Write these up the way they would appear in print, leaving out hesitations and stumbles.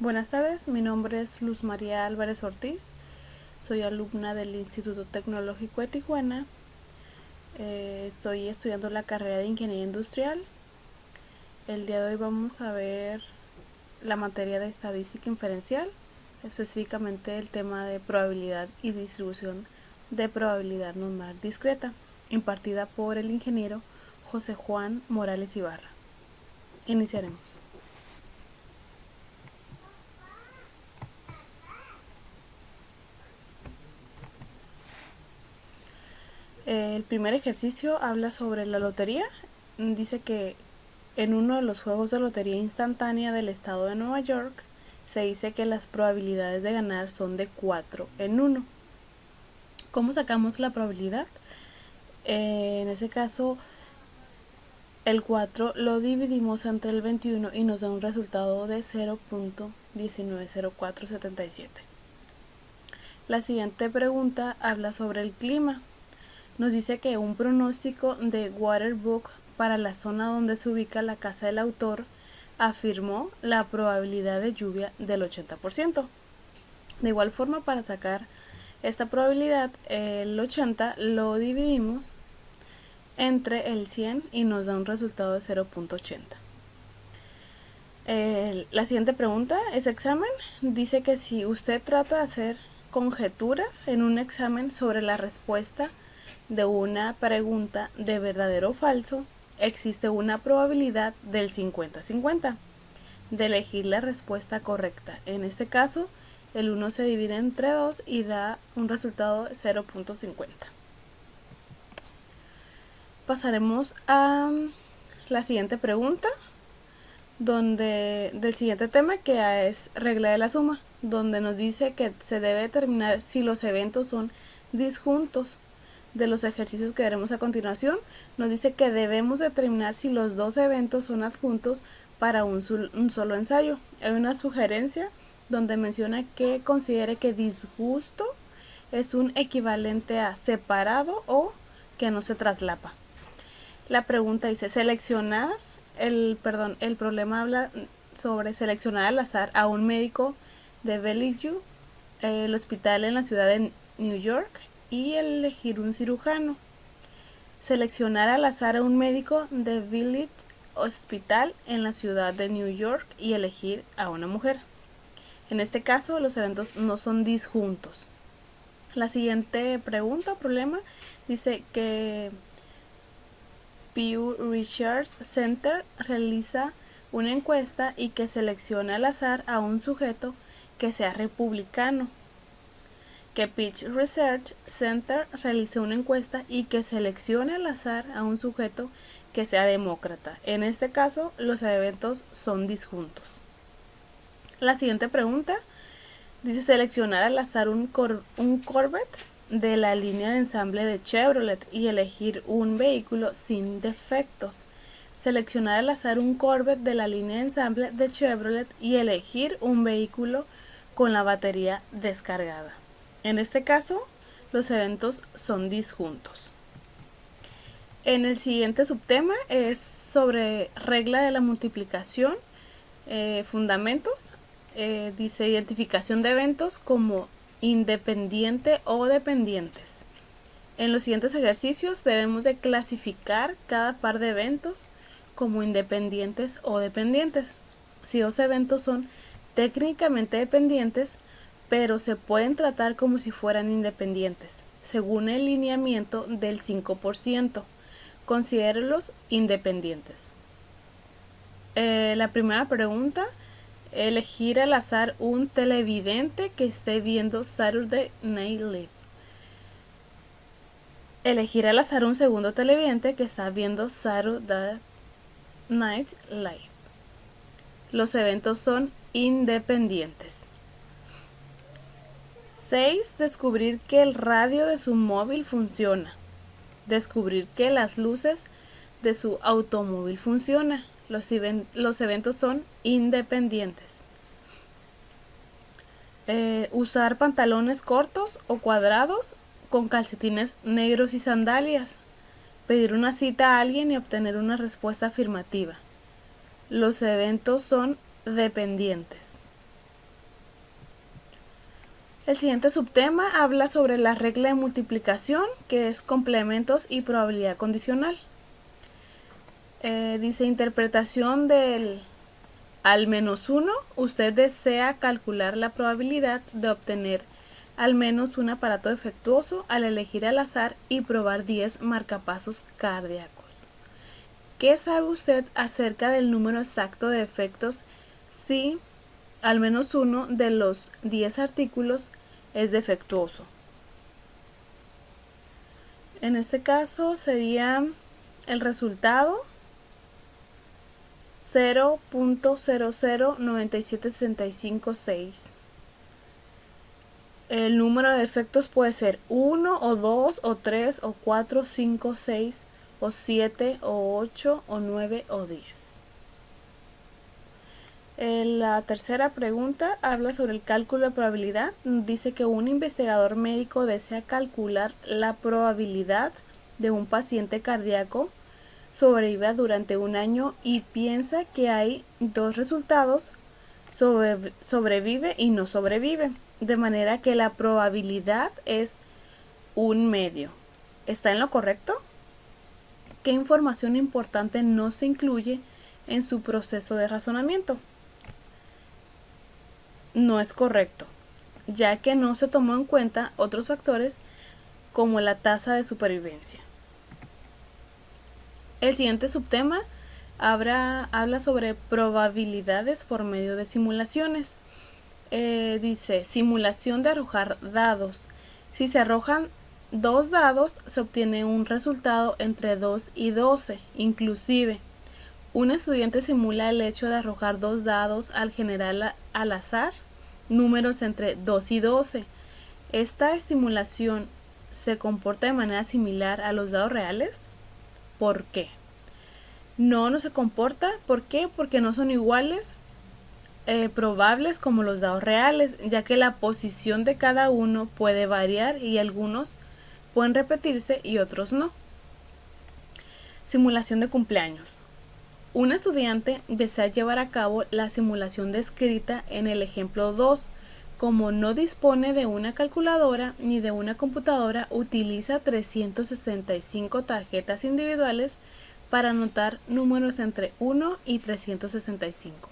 Buenas tardes, mi nombre es Luz María Álvarez Ortiz, soy alumna del Instituto Tecnológico de Tijuana, estoy estudiando la carrera de Ingeniería Industrial. El día de hoy vamos a ver la materia de Estadística Inferencial, específicamente el tema de probabilidad y distribución de probabilidad normal discreta, impartida por el ingeniero José Juan Morales Ibarra. Iniciaremos. El primer ejercicio habla sobre la lotería. Dice que en uno de los juegos de lotería instantánea del estado de Nueva York se dice que las probabilidades de ganar son de 4 en 1. ¿Cómo sacamos la probabilidad? En ese caso, el 4 lo dividimos entre el 21 y nos da un resultado de 0.190477. La siguiente pregunta habla sobre el clima. Nos dice que un pronóstico de Waterbook para la zona donde se ubica la casa del autor afirmó la probabilidad de lluvia del 80%. De igual forma, para sacar esta probabilidad, el 80 lo dividimos entre el 100 y nos da un resultado de 0.80. La siguiente pregunta es examen. Dice que si usted trata de hacer conjeturas en un examen sobre la respuesta de una pregunta de verdadero o falso, existe una probabilidad del 50-50 de elegir la respuesta correcta. En este caso, el 1 se divide entre 2 y da un resultado de 0.50. Pasaremos a la siguiente pregunta, del siguiente tema, que es regla de la suma, donde nos dice que se debe determinar si los eventos son disjuntos. De los ejercicios que veremos a continuación, nos dice que debemos determinar si los dos eventos son adjuntos para un solo ensayo. Hay una sugerencia donde menciona que considere que disgusto es un equivalente a separado o que no se traslapa. La pregunta dice el problema habla sobre seleccionar al azar a un médico de Bellevue, el hospital en la ciudad de New York, y elegir un cirujano. Seleccionar al azar a un médico de Village Hospital en la ciudad de New York y elegir a una mujer. En este caso, los eventos no son disjuntos. La siguiente pregunta o problema dice que Pew Research Center realiza una encuesta y que selecciona al azar a un sujeto que sea republicano. Que Pew Research Center realice una encuesta y que seleccione al azar a un sujeto que sea demócrata. En este caso, los eventos son disjuntos. La siguiente pregunta dice seleccionar al azar un Corvette de la línea de ensamble de Chevrolet y elegir un vehículo sin defectos. Seleccionar al azar un Corvette de la línea de ensamble de Chevrolet y elegir un vehículo con la batería descargada. En este caso, los eventos son disjuntos. En el siguiente subtema es sobre regla de la multiplicación, fundamentos. Dice identificación de eventos como independiente o dependientes. En los siguientes ejercicios debemos de clasificar cada par de eventos como independientes o dependientes. Si dos eventos son técnicamente dependientes, pero se pueden tratar como si fueran independientes, según el lineamiento del 5%. Considérelos independientes. La primera pregunta: elegir al azar un televidente que esté viendo Saturday Night Live. Elegir al azar un segundo televidente que está viendo Saturday Night Live. Los eventos son independientes. 6. Descubrir que el radio de su móvil funciona. Descubrir que las luces de su automóvil funcionan. Los eventos son independientes. Usar pantalones cortos o cuadrados con calcetines negros y sandalias. Pedir una cita a alguien y obtener una respuesta afirmativa. Los eventos son dependientes. El siguiente subtema habla sobre la regla de multiplicación, que es complementos y probabilidad condicional. Dice interpretación del al menos 1. Usted desea calcular la probabilidad de obtener al menos un aparato defectuoso al elegir al azar y probar 10 marcapasos cardíacos. ¿Qué sabe usted acerca del número exacto de defectos si al menos uno de los 10 artículos es defectuoso? En este caso sería el resultado 0.0097656. El número de defectos puede ser 1 o 2 o 3 o 4, 5, 6 o 7 o 8 o 9 o 10. La tercera pregunta habla sobre el cálculo de probabilidad. Dice que un investigador médico desea calcular la probabilidad de un paciente cardíaco sobreviva durante un año y piensa que hay dos resultados: sobrevive y no sobrevive, de manera que la probabilidad es un medio. ¿Está en lo correcto? ¿Qué información importante no se incluye en su proceso de razonamiento? No es correcto, ya que no se tomó en cuenta otros factores como la tasa de supervivencia. El siguiente subtema habla sobre probabilidades por medio de simulaciones. Dice simulación de arrojar dados. Si se arrojan 2 dados, se obtiene un resultado entre 2 y 12. Inclusive, un estudiante simula el hecho de arrojar 2 dados al generar al azar números entre 2 y 12. ¿Esta estimulación se comporta de manera similar a los dados reales? ¿Por qué? No se comporta. ¿Por qué? Porque no son iguales probables como los dados reales, ya que la posición de cada uno puede variar y algunos pueden repetirse y otros no. Simulación de cumpleaños. Un estudiante desea llevar a cabo la simulación descrita en el ejemplo 2. Como no dispone de una calculadora ni de una computadora, utiliza 365 tarjetas individuales para anotar números entre 1 y 365.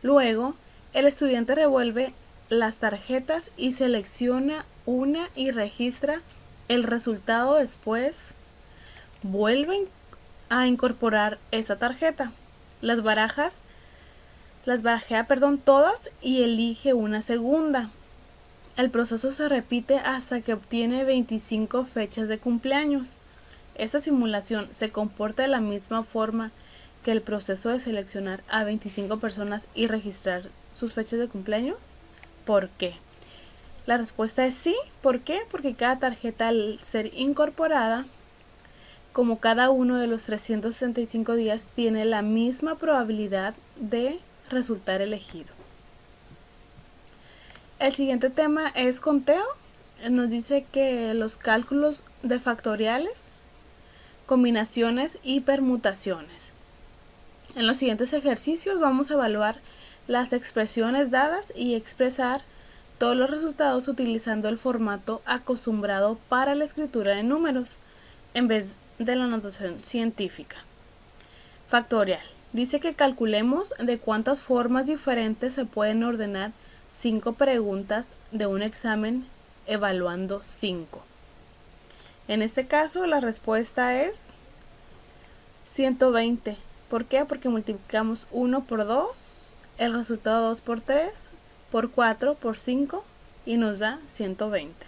Luego, el estudiante revuelve las tarjetas y selecciona una y registra el resultado. Después, vuelve a incorporar esa tarjeta. Las barajea todas y elige una segunda. El proceso se repite hasta que obtiene 25 fechas de cumpleaños. Esta simulación se comporta de la misma forma que el proceso de seleccionar a 25 personas y registrar sus fechas de cumpleaños. ¿Por qué? La respuesta es sí. ¿Por qué? Porque cada tarjeta, al ser incorporada, como cada uno de los 365 días, tiene la misma probabilidad de resultar elegido. El siguiente tema es conteo. Nos dice que los cálculos de factoriales, combinaciones y permutaciones. En los siguientes ejercicios vamos a evaluar las expresiones dadas y expresar todos los resultados utilizando el formato acostumbrado para la escritura de números en vez de la notación científica. Factorial. Dice que calculemos de cuántas formas diferentes se pueden ordenar 5 preguntas de un examen evaluando 5. En este caso la respuesta es 120. ¿Por qué? Porque multiplicamos 1 por 2, el resultado 2 por 3, por 4, por 5 y nos da 120.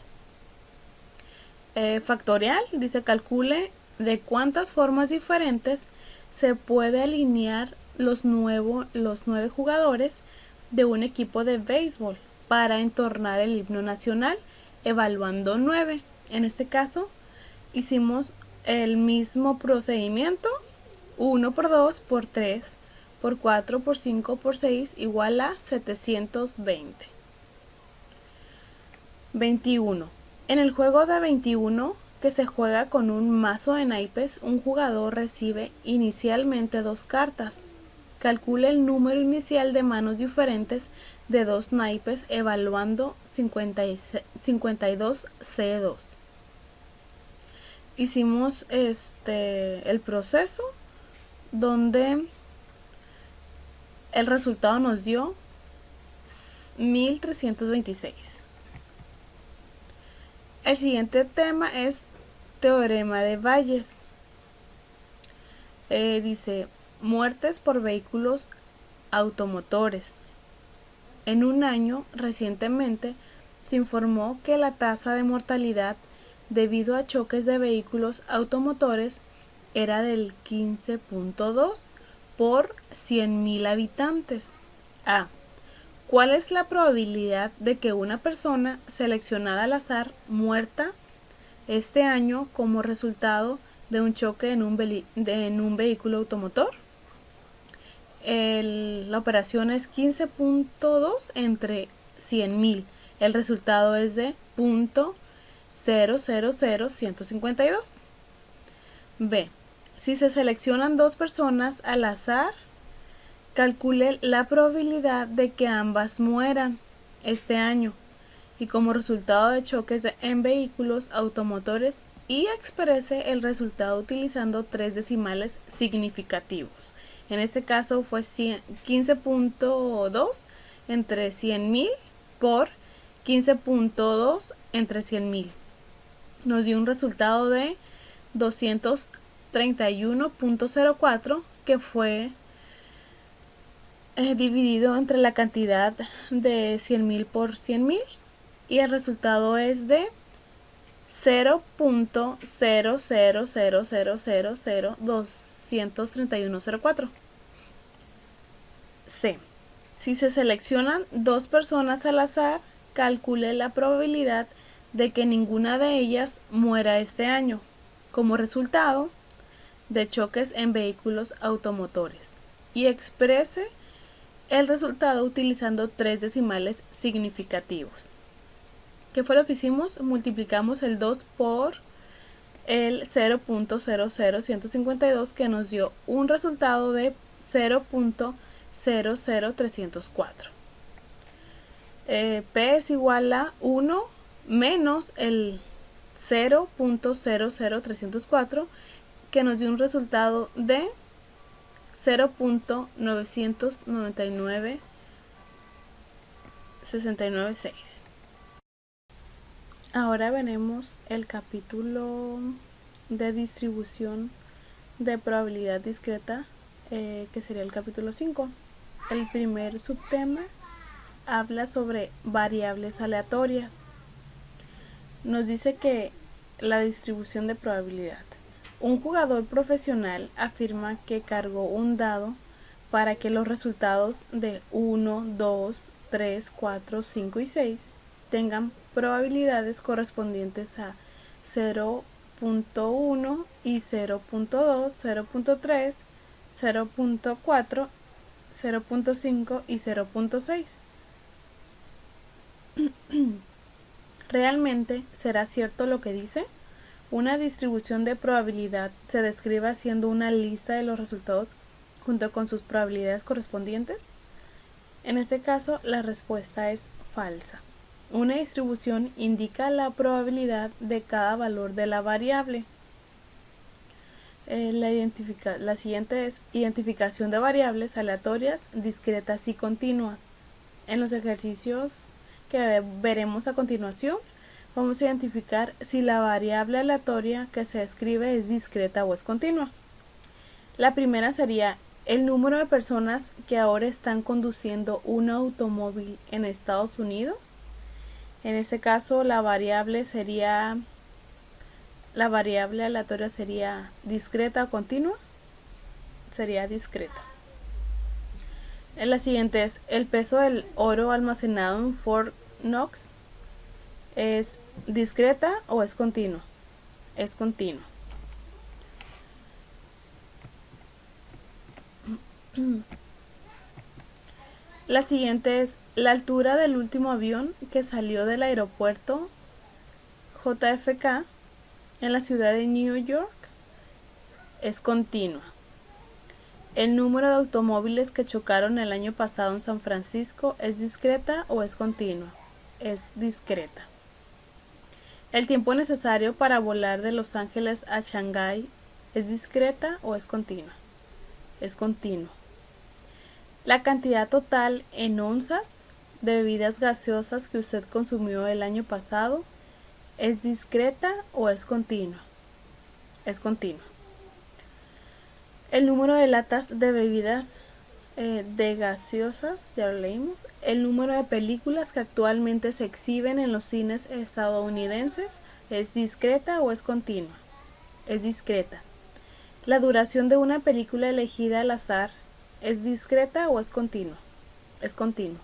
Factorial, dice calcule de cuántas formas diferentes se puede alinear los 9 jugadores de un equipo de béisbol para entonar el himno nacional evaluando 9. En este caso hicimos el mismo procedimiento: 1 por 2 por 3 por 4 por 5 por 6 igual a 720. 21. En el juego de 21, que se juega con un mazo de naipes, un jugador recibe inicialmente 2 cartas. Calcule el número inicial de manos diferentes de 2 naipes evaluando 52 C2. Hicimos el proceso donde el resultado nos dio 1326. El siguiente tema es teorema de Bayes. Dice, muertes por vehículos automotores. En un año recientemente se informó que la tasa de mortalidad debido a choques de vehículos automotores era del 15.2 por 100.000 habitantes. A. ¿Cuál es la probabilidad de que una persona seleccionada al azar muerta este año como resultado de un choque en un vehículo automotor? La operación es 15.2 entre 100.000. El resultado es de 0.000152. B. Si se seleccionan dos personas al azar, calcule la probabilidad de que ambas mueran este año y como resultado de choques en vehículos automotores y exprese el resultado utilizando 3 decimales significativos. En este caso fue 15.2 entre 100.000 por 15.2 entre 100.000. Nos dio un resultado de 231.04 que fue dividido entre la cantidad de 100.000 por 100.000 y el resultado es de 0.0000023104. C. Si se seleccionan dos personas al azar, calcule la probabilidad de que ninguna de ellas muera este año como resultado de choques en vehículos automotores y exprese el resultado utilizando 3 decimales significativos. ¿Qué fue lo que hicimos? Multiplicamos el 2 por el 0.00152 que nos dio un resultado de 0.00304. P es igual a 1 menos el 0.00304 que nos dio un resultado de 0.999.696. Ahora veremos el capítulo de distribución de probabilidad discreta, que sería el capítulo 5. El primer subtema habla sobre variables aleatorias. Nos dice que la distribución de probabilidad. Un jugador profesional afirma que cargó un dado para que los resultados de 1, 2, 3, 4, 5 y 6 tengan probabilidades correspondientes a 0.1 y 0.2, 0.3, 0.4, 0.5 y 0.6. ¿Realmente será cierto lo que dice? Una distribución de probabilidad se describe haciendo una lista de los resultados junto con sus probabilidades correspondientes. En este caso, la respuesta es falsa. Una distribución indica la probabilidad de cada valor de la variable. La siguiente es identificación de variables aleatorias, discretas y continuas. En los ejercicios que veremos a continuación, vamos a identificar si la variable aleatoria que se describe es discreta o es continua. La primera sería el número de personas que ahora están conduciendo un automóvil en Estados Unidos. En este caso, la variable aleatoria sería discreta o continua. Sería discreta. La siguiente es el peso del oro almacenado en Fort Knox. ¿Es discreta o es continua? Es continua. La siguiente es la altura del último avión que salió del aeropuerto JFK en la ciudad de New York. Es continua. ¿El número de automóviles que chocaron el año pasado en San Francisco es discreta o es continua? Es discreta. ¿El tiempo necesario para volar de Los Ángeles a Shanghái es discreta o es continua? Es continuo. ¿La cantidad total en onzas de bebidas gaseosas que usted consumió el año pasado es discreta o es continua? Es continua. El número de latas de bebidas de gaseosas, ya lo leímos. El número de películas que actualmente se exhiben en los cines estadounidenses es discreta o es continua. Es discreta. La duración de una película elegida al azar es discreta o es continua. Es continua.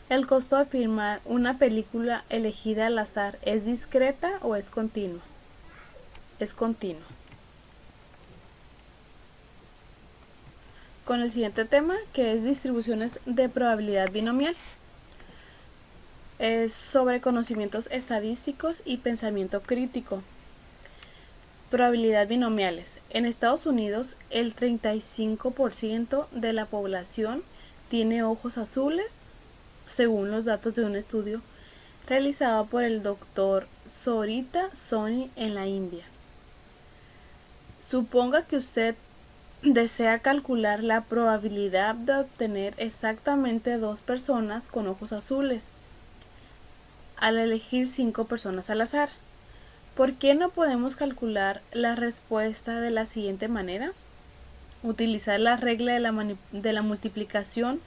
El costo de filmar una película elegida al azar es discreta o es continua. Es continua. Con el siguiente tema, que es distribuciones de probabilidad binomial. Es sobre conocimientos estadísticos y pensamiento crítico. Probabilidad binomiales. En Estados Unidos, el 35% de la población tiene ojos azules, según los datos de un estudio realizado por el Dr. Sorita Soni en la India. Suponga que usted desea calcular la probabilidad de obtener exactamente 2 personas con ojos azules al elegir 5 personas al azar. ¿Por qué no podemos calcular la respuesta de la siguiente manera? Utilizar la regla de la multiplicación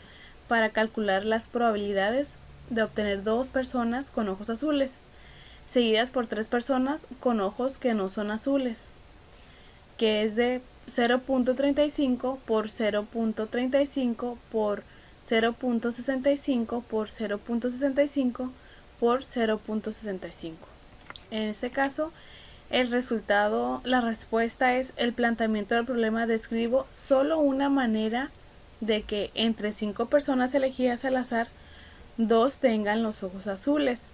para calcular las probabilidades de obtener 2 personas con ojos azules, seguidas por 3 personas con ojos que no son azules, que es de 0.35 por 0.35 por 0.65 por 0.65 por 0.65. En este caso, la respuesta es: el planteamiento del problema describo solo una manera de que entre 5 personas elegidas al azar, 2 tengan los ojos azules,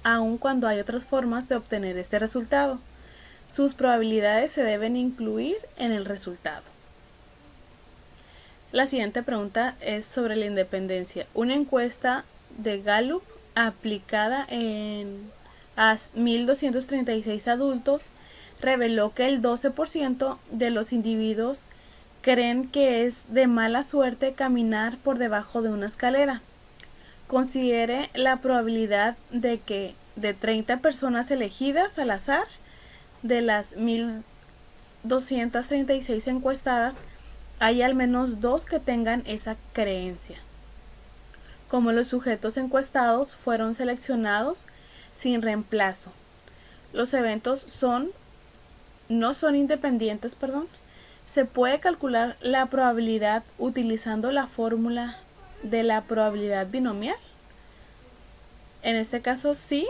aun cuando hay otras formas de obtener este resultado. Sus probabilidades se deben incluir en el resultado. La siguiente pregunta es sobre la independencia. Una encuesta de Gallup aplicada a 1.236 adultos reveló que el 12% de los individuos creen que es de mala suerte caminar por debajo de una escalera. Considere la probabilidad de que de 30 personas elegidas al azar, de las 1.236 encuestadas, hay al menos 2 que tengan esa creencia. Como los sujetos encuestados fueron seleccionados sin reemplazo, los eventos no son independientes, se puede calcular la probabilidad utilizando la fórmula de la probabilidad binomial. En este caso sí.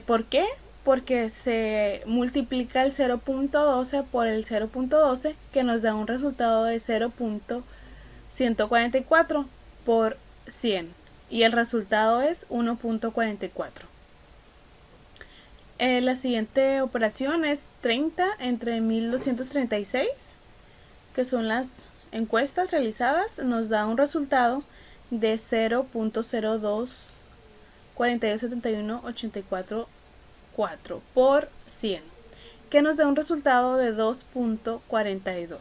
¿Por qué? Porque se multiplica el 0.12 por el 0.12, que nos da un resultado de 0.144 por 100, y el resultado es 1.44. La siguiente operación es 30 entre 1236, que son las encuestas realizadas, nos da un resultado de 0.02427184 por 100, que nos da un resultado de 2.42.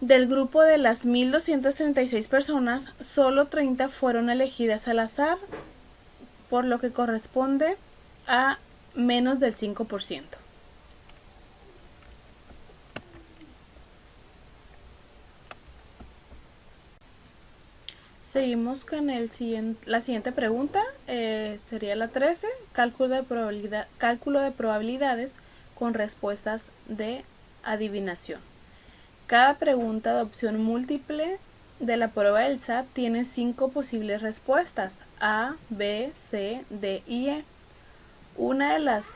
Del grupo de las 1.236 personas, solo 30 fueron elegidas al azar, por lo que corresponde a menos del 5%. Seguimos con la siguiente pregunta, sería la 13, cálculo de probabilidades con respuestas de adivinación. Cada pregunta de opción múltiple de la prueba del SAT tiene 5 posibles respuestas: A, B, C, D y E, una de las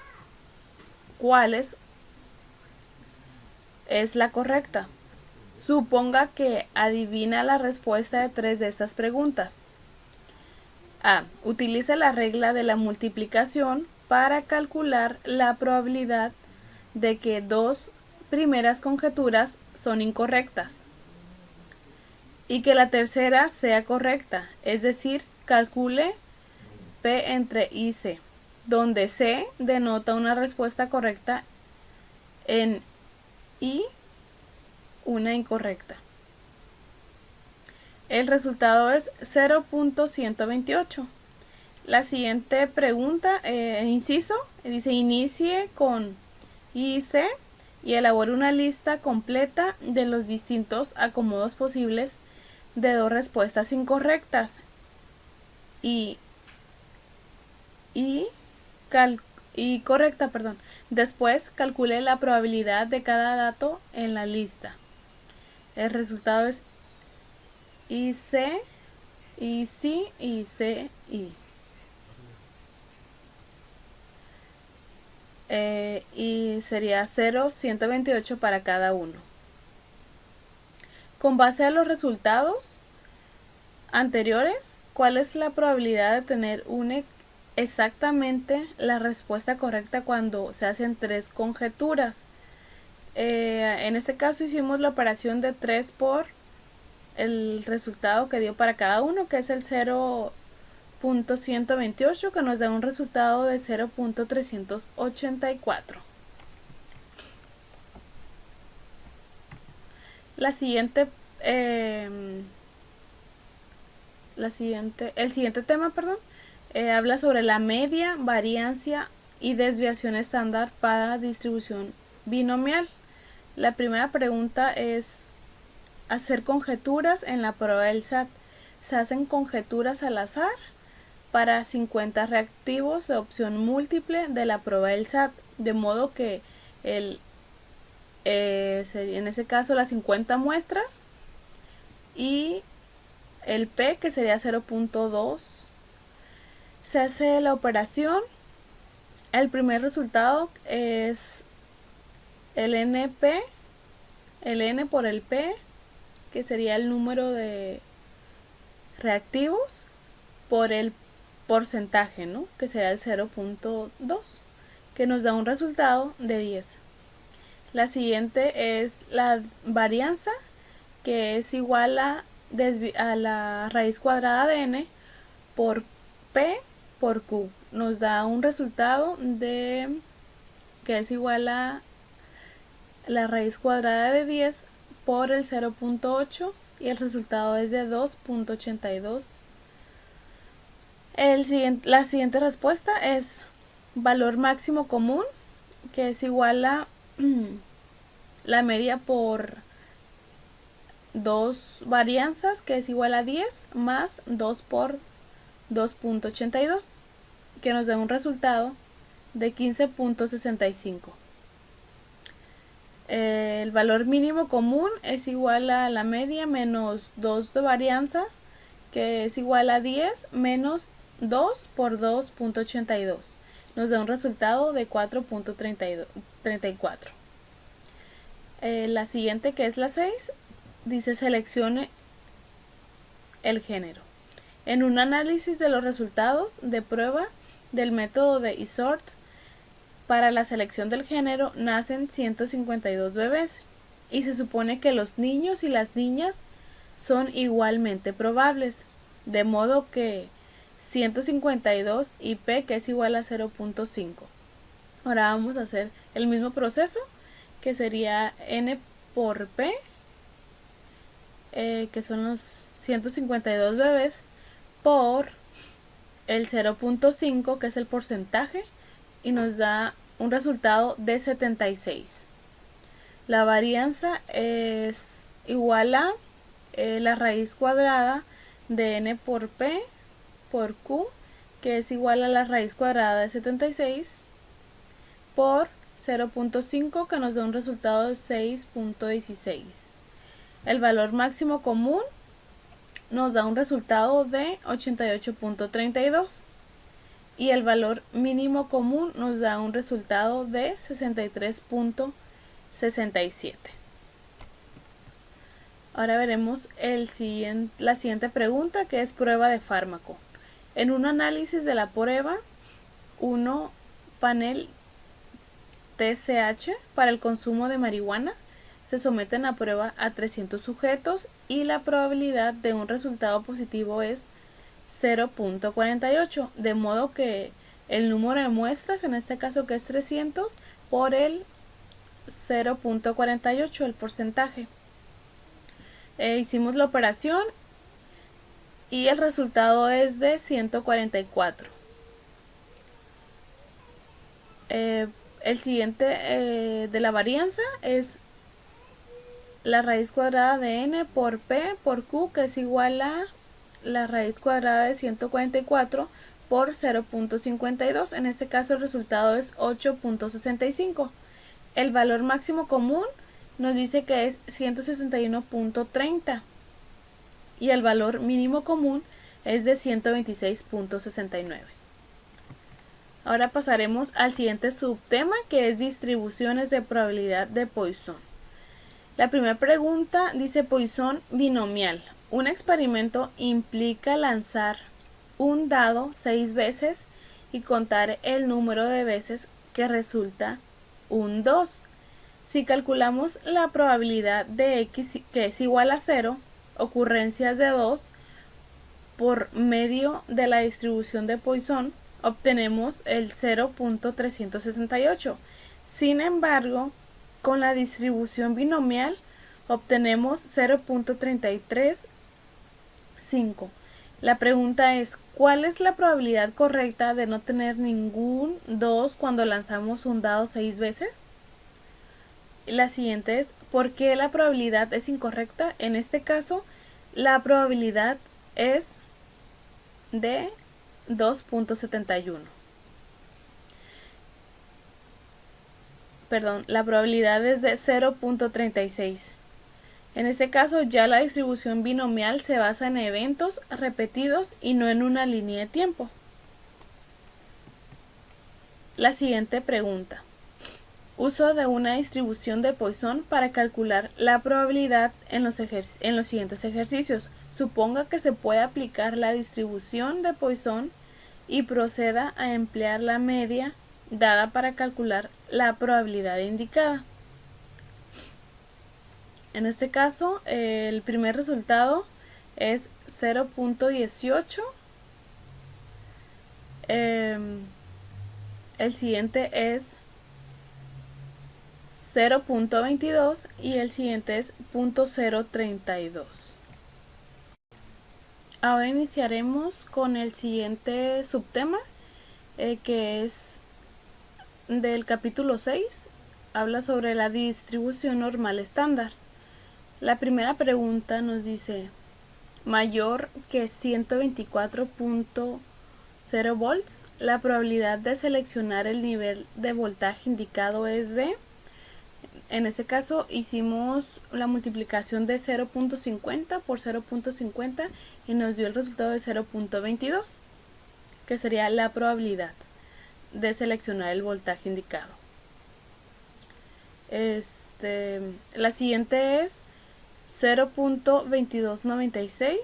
cuales es la correcta. Suponga que adivina la respuesta de 3 de estas preguntas. A. Utiliza la regla de la multiplicación para calcular la probabilidad de que 2 primeras conjeturas son incorrectas y que la tercera sea correcta, es decir, calcule P entre I y C, donde C denota una respuesta correcta en I una incorrecta. El resultado es 0.128. La siguiente pregunta, inciso, dice inicie con I y C y elabore una lista completa de los distintos acomodos posibles de dos respuestas incorrectas y correcta, perdón. Después calcule la probabilidad de cada dato en la lista. El resultado es IC, IC, IC, I. Y sería 0.128 para cada uno. Con base a los resultados anteriores, ¿cuál es la probabilidad de tener exactamente la respuesta correcta cuando se hacen tres conjeturas? En este caso hicimos la operación de 3 por el resultado que dio para cada uno, que es el 0.128, que nos da un resultado de 0.384. El siguiente tema, habla sobre la media, variancia y desviación estándar para distribución binomial. La primera pregunta es hacer conjeturas en la prueba del SAT. Se hacen conjeturas al azar para 50 reactivos de opción múltiple de la prueba del SAT, de modo que sería en ese caso las 50 muestras y el P, que sería 0.2. Se hace la operación. El primer resultado es el NP, el N por el P, que sería el número de reactivos, por el porcentaje, ¿no? Que será el 0.2, que nos da un resultado de 10. La siguiente es la varianza, que es igual a la raíz cuadrada de n por P por Q. Nos da un resultado que es igual a la raíz cuadrada de 10 por el 0.8 y el resultado es de 2.82. La siguiente respuesta es valor máximo común, que es igual a la media por dos varianzas, que es igual a 10, más 2 por 2.82, que nos da un resultado de 15.65. El valor mínimo común es igual a la media menos 2 de varianza, que es igual a 10 menos 2 por 2.82. Nos da un resultado de 4.34. La siguiente, que es la 6, dice seleccione el género. En un análisis de los resultados de prueba del método de ISORT para la selección del género nacen 152 bebés y se supone que los niños y las niñas son igualmente probables, de modo que 152 y P, que es igual a 0.5. Ahora vamos a hacer el mismo proceso, que sería N por P, que son los 152 bebés, por el 0.5, que es el porcentaje, y nos da un resultado de 76. La varianza es igual a la raíz cuadrada de N por P por Q, que es igual a la raíz cuadrada de 76, por 0.5, que nos da un resultado de 6.16. El valor máximo común nos da un resultado de 88.32 y el valor mínimo común nos da un resultado de 63.67. Ahora veremos la siguiente pregunta, que es prueba de fármaco. En un análisis de la prueba 1 panel TSH para el consumo de marihuana. Se someten a prueba a 300 sujetos y la probabilidad de un resultado positivo es 0.48, de modo que el número de muestras, en este caso que es 300, por el 0.48, el porcentaje. Hicimos la operación y el resultado es de 144. El siguiente de la varianza es la raíz cuadrada de n por p por q, que es igual a la raíz cuadrada de 144 por 0.52. En este caso el resultado es 8.65. El valor máximo común nos dice que es 161.30 y el valor mínimo común es de 126.69. Ahora pasaremos al siguiente subtema, que es distribuciones de probabilidad de Poisson. La primera pregunta dice Poisson binomial. Un experimento implica lanzar un dado 6 veces y contar el número de veces que resulta un 2. Si calculamos la probabilidad de x, que es igual a 0, ocurrencias de 2 por medio de la distribución de Poisson, obtenemos el 0.368. Sin embargo, con la distribución binomial obtenemos 0.335. La pregunta es, ¿cuál es la probabilidad correcta de no tener ningún 2 cuando lanzamos un dado 6 veces? La siguiente es, ¿por qué la probabilidad es incorrecta? En este caso, la probabilidad es de 2.71. Perdón, la probabilidad es de 0.36. En este caso ya la distribución binomial se basa en eventos repetidos y no en una línea de tiempo. La siguiente pregunta. Uso de una distribución de Poisson para calcular la probabilidad en los siguientes ejercicios. Suponga que se puede aplicar la distribución de Poisson y proceda a emplear la media dada para calcular la probabilidad indicada. En este caso, el primer resultado es 0.18. El siguiente es 0.22 y el siguiente es 0.032. Ahora iniciaremos con el siguiente subtema, que es del capítulo 6. Habla sobre la distribución normal estándar. La primera pregunta nos dice, mayor que 124.0 volts, la probabilidad de seleccionar el nivel de voltaje indicado es de... En ese caso hicimos la multiplicación de 0.50 por 0.50 y nos dio el resultado de 0.22, que sería la probabilidad de seleccionar el voltaje indicado. La siguiente es 0.2296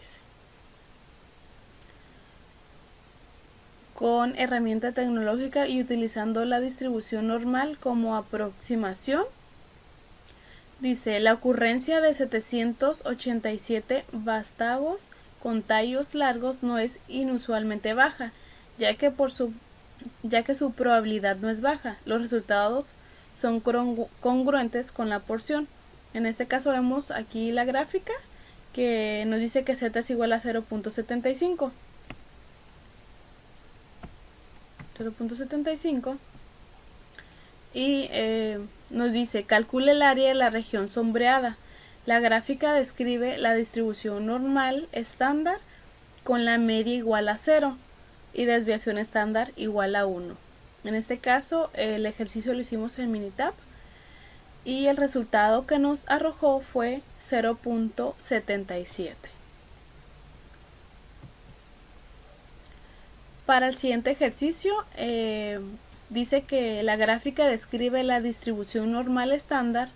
con herramienta tecnológica y utilizando la distribución normal como aproximación. Dice, la ocurrencia de 787 vástagos con tallos largos no es inusualmente baja, ya que su probabilidad no es baja. Los resultados son congruentes con la porción. En este caso vemos aquí la gráfica que nos dice que z es igual a 0.75. 0.75 y nos dice calcule el área de la región sombreada. La gráfica describe la distribución normal estándar con la media igual a 0 y desviación estándar igual a 1. En este caso el ejercicio lo hicimos en Minitab y el resultado que nos arrojó fue 0.77. Para el siguiente ejercicio dice que la gráfica describe la distribución normal estándar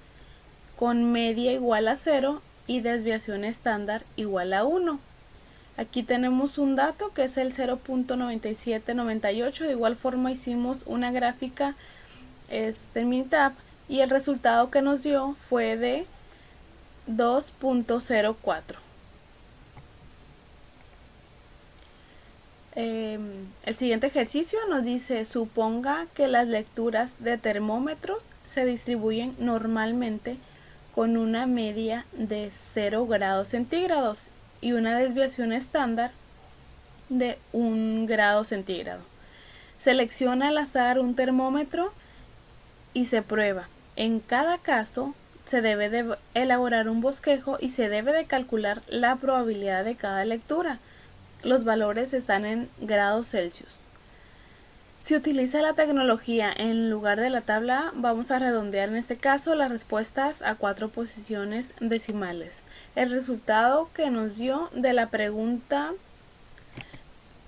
con media igual a 0 y desviación estándar igual a 1. Aquí tenemos un dato que es el 0.9798. De igual forma hicimos una gráfica este Minitab y el resultado que nos dio fue de 2.04. El siguiente ejercicio nos dice: suponga que las lecturas de termómetros se distribuyen normalmente con una media de 0 grados centígrados y una desviación estándar de 1 grado centígrado. Selecciona al azar un termómetro y se prueba. En cada caso se debe de elaborar un bosquejo y se debe de calcular la probabilidad de cada lectura. Los valores están en grados Celsius. Si utiliza la tecnología en lugar de la tabla A, vamos a redondear en este caso las respuestas a 4 posiciones decimales. El resultado que nos dio de la pregunta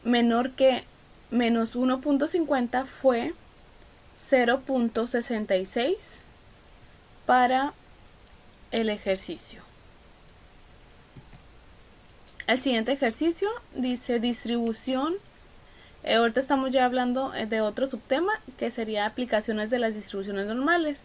menor que menos 1.50 fue 0.66 para el ejercicio. El siguiente ejercicio dice distribución. Ahorita estamos ya hablando de otro subtema que sería aplicaciones de las distribuciones normales.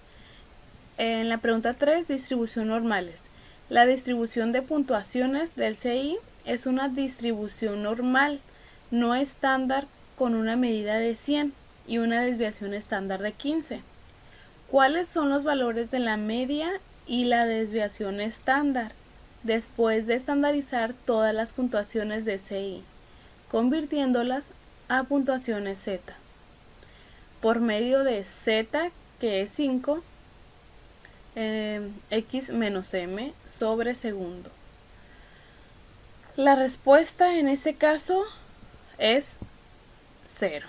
En la pregunta 3, distribución normales. La distribución de puntuaciones del CI es una distribución normal, no estándar, con una medida de 100 y una desviación estándar de 15. ¿Cuáles son los valores de la media y la desviación estándar después de estandarizar todas las puntuaciones de CI, convirtiéndolas a puntuaciones Z? Por medio de Z, que es 5, X menos M sobre segundo. La respuesta en este caso es 0.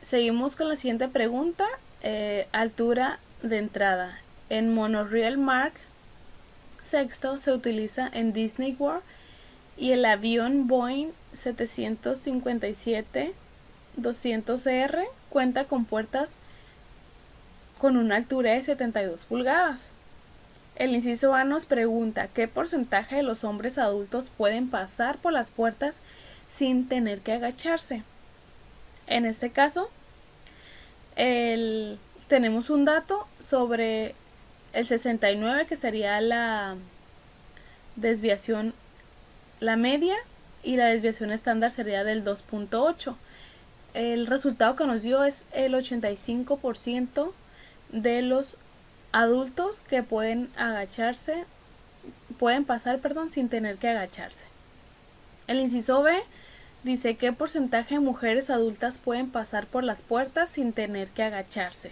Seguimos con la siguiente pregunta. Altura de entrada. En Monorail Mark sexto se utiliza en Disney World y el avión Boeing 757-200R cuenta con puertas con una altura de 72 pulgadas. El inciso A nos pregunta qué porcentaje de los hombres adultos pueden pasar por las puertas sin tener que agacharse. En este caso, tenemos un dato sobre el 69, que sería la desviación, la media, y la desviación estándar sería del 2.8. El resultado que nos dio es el 85% de los adultos que pueden pasar sin tener que agacharse. El inciso B dice qué porcentaje de mujeres adultas pueden pasar por las puertas sin tener que agacharse.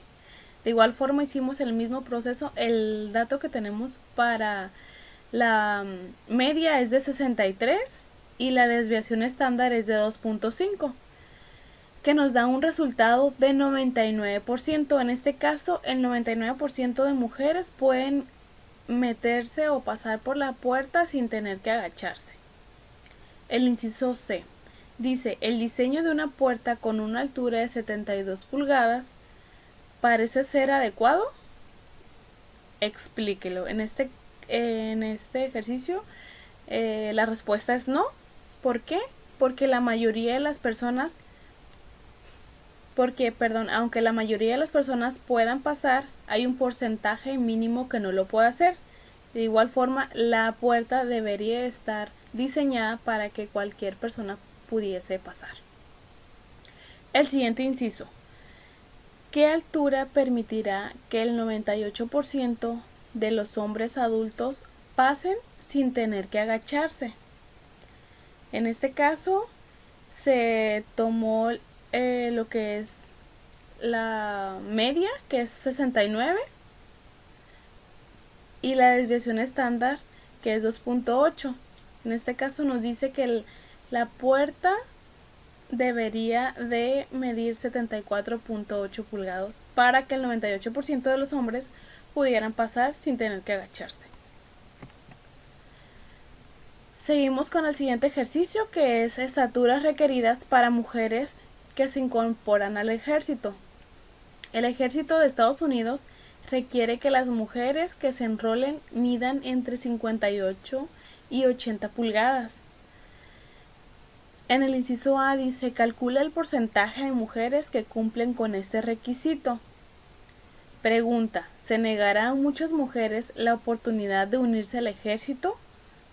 De igual forma hicimos el mismo proceso. El dato que tenemos para la media es de 63 y la desviación estándar es de 2.5, que nos da un resultado de 99%. En este caso, el 99% de mujeres pueden meterse o pasar por la puerta sin tener que agacharse. El inciso C dice: el diseño de una puerta con una altura de 72 pulgadas parece ser adecuado. Explíquelo. En este ejercicio la respuesta es no. ¿Por qué? Porque la mayoría de las personas aunque la mayoría de las personas puedan pasar, hay un porcentaje mínimo que no lo puede hacer. De igual forma, la puerta debería estar diseñada para que cualquier persona pudiese pasar. El siguiente inciso: ¿qué altura permitirá que el 98% de los hombres adultos pasen sin tener que agacharse? En este caso se tomó lo que es la media, que es 69, y la desviación estándar, que es 2.8. En este caso nos dice que la puerta debería de medir 74.8 pulgadas para que el 98% de los hombres pudieran pasar sin tener que agacharse. Seguimos con el siguiente ejercicio, que es estaturas requeridas para mujeres que se incorporan al ejército. El ejército de Estados Unidos requiere que las mujeres que se enrolen midan entre 58 y 80 pulgadas. En el inciso A dice, calcula el porcentaje de mujeres que cumplen con este requisito. Pregunta, ¿se negará a muchas mujeres la oportunidad de unirse al ejército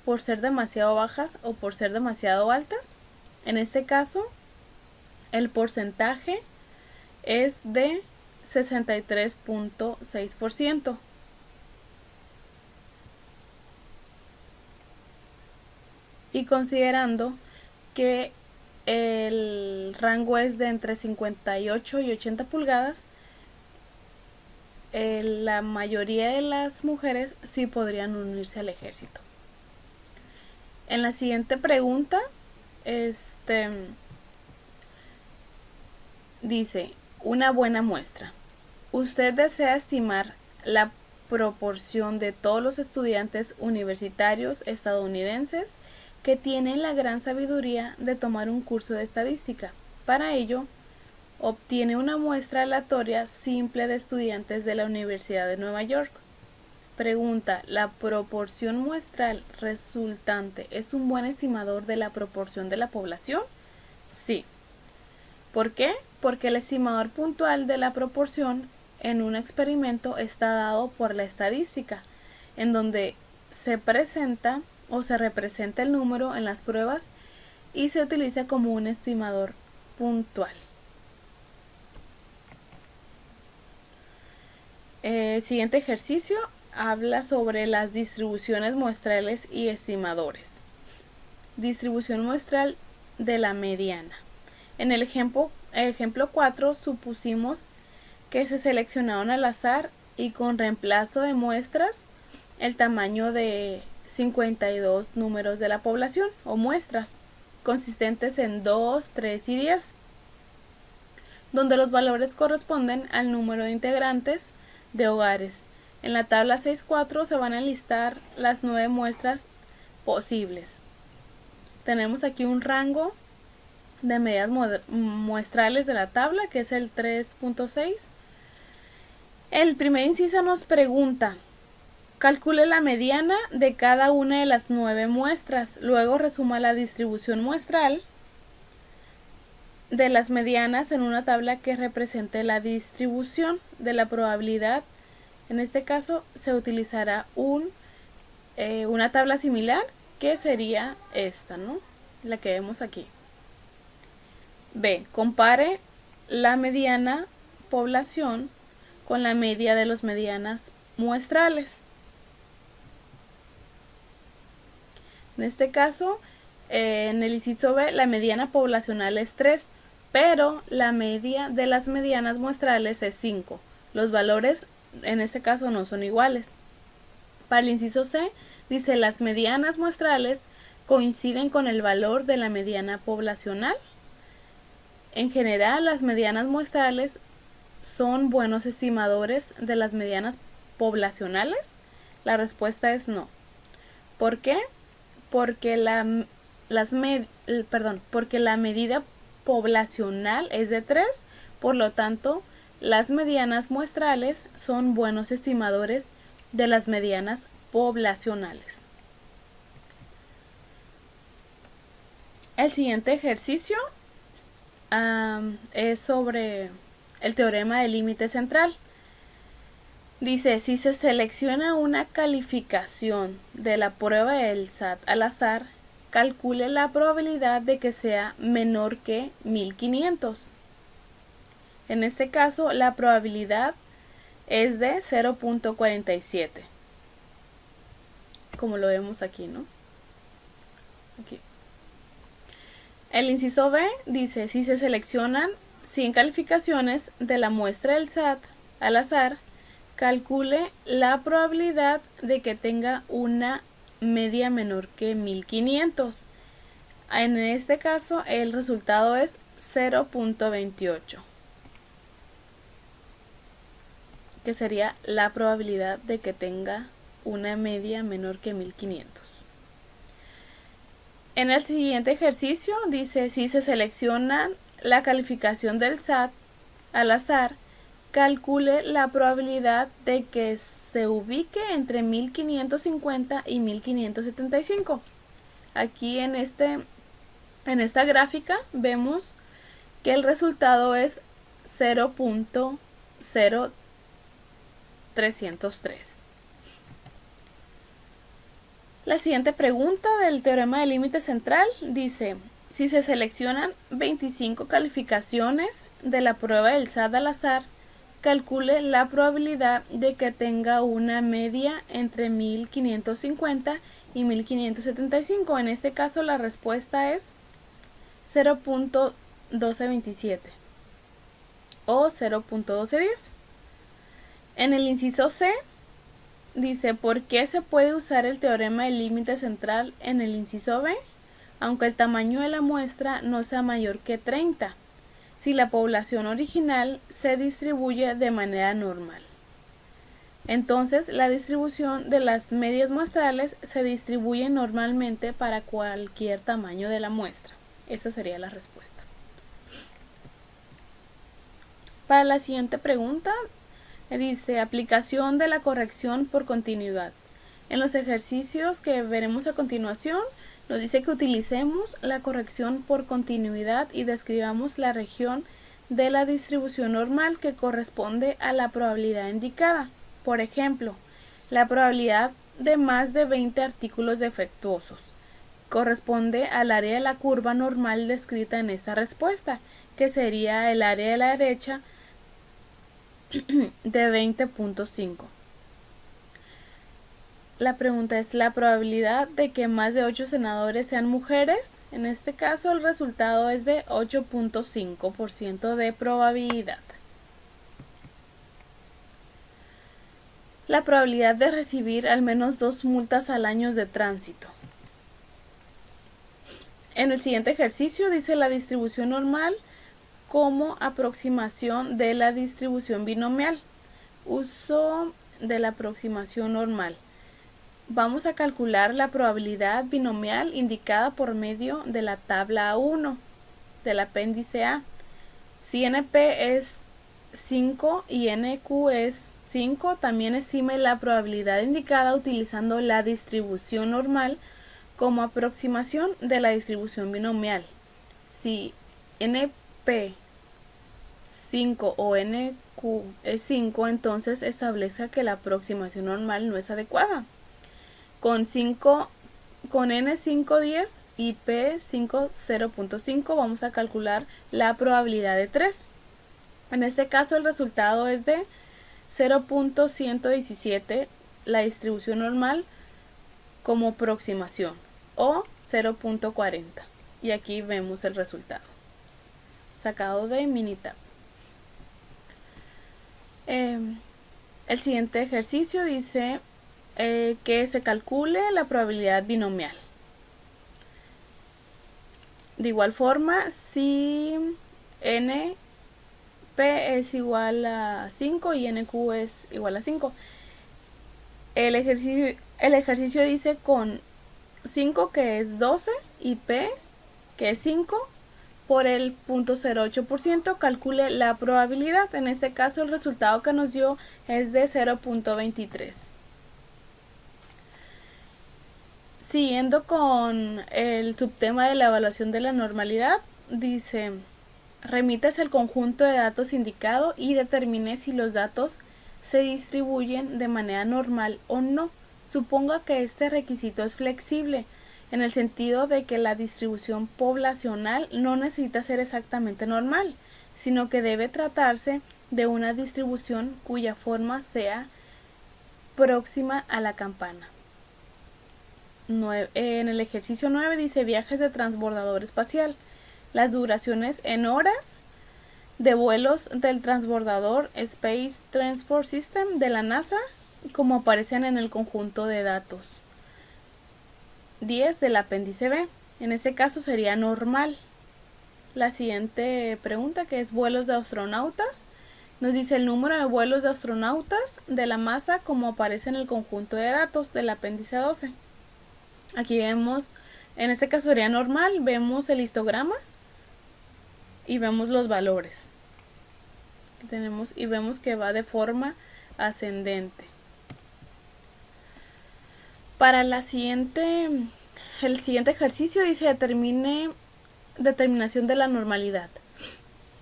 por ser demasiado bajas o por ser demasiado altas? En este caso, el porcentaje es de 63.6%. Y considerando que el rango es de entre 58 y 80 pulgadas, la mayoría de las mujeres sí podrían unirse al ejército. En la siguiente pregunta, dice, una buena muestra. ¿Usted desea estimar la proporción de todos los estudiantes universitarios estadounidenses que tienen la gran sabiduría de tomar un curso de estadística? Para ello, obtiene una muestra aleatoria simple de estudiantes de la Universidad de Nueva York. Pregunta, ¿la proporción muestral resultante es un buen estimador de la proporción de la población? Sí. ¿Por qué? Porque el estimador puntual de la proporción en un experimento está dado por la estadística, en donde se presenta o se representa el número en las pruebas y se utiliza como un estimador puntual. El siguiente ejercicio habla sobre las distribuciones muestrales y estimadores. Distribución muestral de la mediana. En el ejemplo 4 supusimos que se seleccionaron al azar y con reemplazo de muestras el tamaño de 52 números de la población o muestras consistentes en 2, 3 y 10, donde los valores corresponden al número de integrantes de hogares. En la tabla 6.4 se van a listar las 9 muestras posibles. Tenemos aquí un rango de medidas muestrales de la tabla, que es el 3.6. El primer inciso nos pregunta, calcule la mediana de cada una de las 9 muestras, luego resuma la distribución muestral de las medianas en una tabla que represente la distribución de la probabilidad. En este caso se utilizará una tabla similar, que sería esta, ¿no? La que vemos aquí. B. Compare la mediana población con la media de las medianas muestrales. En este caso, en el inciso B, la mediana poblacional es 3, pero la media de las medianas muestrales es 5. Los valores en este caso no son iguales. Para el inciso C, dice las medianas muestrales coinciden con el valor de la mediana poblacional. En general, las medianas muestrales son buenos estimadores de las medianas poblacionales. La respuesta es no. ¿Por qué? Porque la medida poblacional es de 3, por lo tanto, las medianas muestrales son buenos estimadores de las medianas poblacionales. El siguiente ejercicio es sobre el teorema del límite central. Dice, si se selecciona una calificación de la prueba del SAT al azar, calcule la probabilidad de que sea menor que 1500. En este caso, la probabilidad es de 0.47. Como lo vemos aquí, ¿no? Aquí. El inciso B dice, si se seleccionan 100 calificaciones de la muestra del SAT al azar, calcule la probabilidad de que tenga una media menor que 1500. En este caso, el resultado es 0.28, que sería la probabilidad de que tenga una media menor que 1500. En el siguiente ejercicio dice, si se selecciona la calificación del SAT al azar, calcule la probabilidad de que se ubique entre 1550 y 1575. Aquí en este En esta gráfica vemos que el resultado es 0.0303. La siguiente pregunta del teorema del límite central dice: si se seleccionan 25 calificaciones de la prueba del SAT al azar, calcule la probabilidad de que tenga una media entre 1550 y 1575. En este caso la respuesta es 0.1227 o 0.1210. En el inciso C dice: ¿por qué se puede usar el teorema del límite central en el inciso B, aunque el tamaño de la muestra no sea mayor que 30, si la población original se distribuye de manera normal? Entonces, la distribución de las medias muestrales se distribuye normalmente para cualquier tamaño de la muestra. Esa sería la respuesta. Para la siguiente pregunta, dice: aplicación de la corrección por continuidad. En los ejercicios que veremos a continuación, nos dice que utilicemos la corrección por continuidad y describamos la región de la distribución normal que corresponde a la probabilidad indicada. Por ejemplo, la probabilidad de más de 20 artículos defectuosos corresponde al área de la curva normal descrita en esta respuesta, que sería el área de la derecha de 20.5. La pregunta es: la probabilidad de que más de 8 senadores sean mujeres. En este caso el resultado es de 8.5% de probabilidad. La probabilidad de recibir al menos 2 multas al año de tránsito. En el siguiente ejercicio dice: la distribución normal como aproximación de la distribución binomial. Uso de la aproximación normal. Vamos a calcular la probabilidad binomial indicada por medio de la tabla 1 del apéndice A. Si NP es 5 y NQ es 5, también estime la probabilidad indicada utilizando la distribución normal como aproximación de la distribución binomial. Si NP 5 o NQ es 5, entonces establezca que la aproximación normal no es adecuada. Con N5 10 y P5 0.5 vamos a calcular la probabilidad de 3. En este caso el resultado es de 0.117, la distribución normal como aproximación, o 0.40. Y aquí vemos el resultado sacado de Minitab. El siguiente ejercicio dice que se calcule la probabilidad binomial. De igual forma, si NP es igual a 5 y NQ es igual a 5, el ejercicio dice: con 5, que es 12, y P, que es 5, por el 0.08%, calcule la probabilidad. En este caso el resultado que nos dio es de 0.23. Siguiendo con el subtema de la evaluación de la normalidad, dice: remítase el conjunto de datos indicado y determine si los datos se distribuyen de manera normal o no. Suponga que este requisito es flexible, en el sentido de que la distribución poblacional no necesita ser exactamente normal, sino que debe tratarse de una distribución cuya forma sea próxima a la campana. En el ejercicio 9 dice: viajes de transbordador espacial. Las duraciones en horas de vuelos del transbordador Space Transport System de la NASA, como aparecen en el conjunto de datos 10 del apéndice B. En este caso sería normal. La siguiente pregunta, que es vuelos de astronautas, nos dice el número de vuelos de astronautas de la masa como aparece en el conjunto de datos del apéndice 12. Aquí vemos, en este caso sería normal, vemos el histograma y vemos los valores que tenemos y vemos que va de forma ascendente. Para el siguiente ejercicio dice: determine determinación de la normalidad.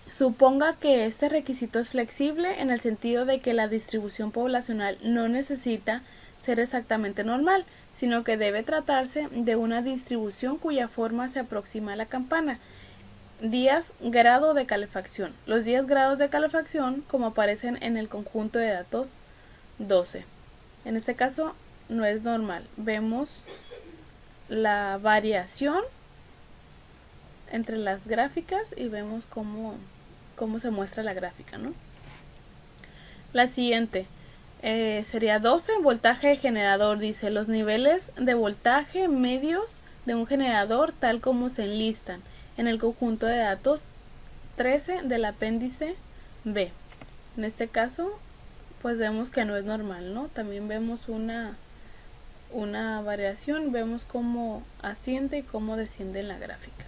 Suponga que este requisito es flexible en el sentido de que la distribución poblacional no necesita ser exactamente normal, sino que debe tratarse de una distribución cuya forma se aproxima a la campana. Días grado de calefacción. Los 10 grados de calefacción como aparecen en el conjunto de datos 12. En este caso no es normal. Vemos la variación entre las gráficas y vemos cómo se muestra la gráfica, ¿no? La siguiente sería 12, voltaje de generador. Dice los niveles de voltaje medios de un generador tal como se enlistan en el conjunto de datos 13 del apéndice B. En este caso, pues vemos que no es normal, ¿no? También vemos una variación, vemos cómo asciende y cómo desciende en la gráfica.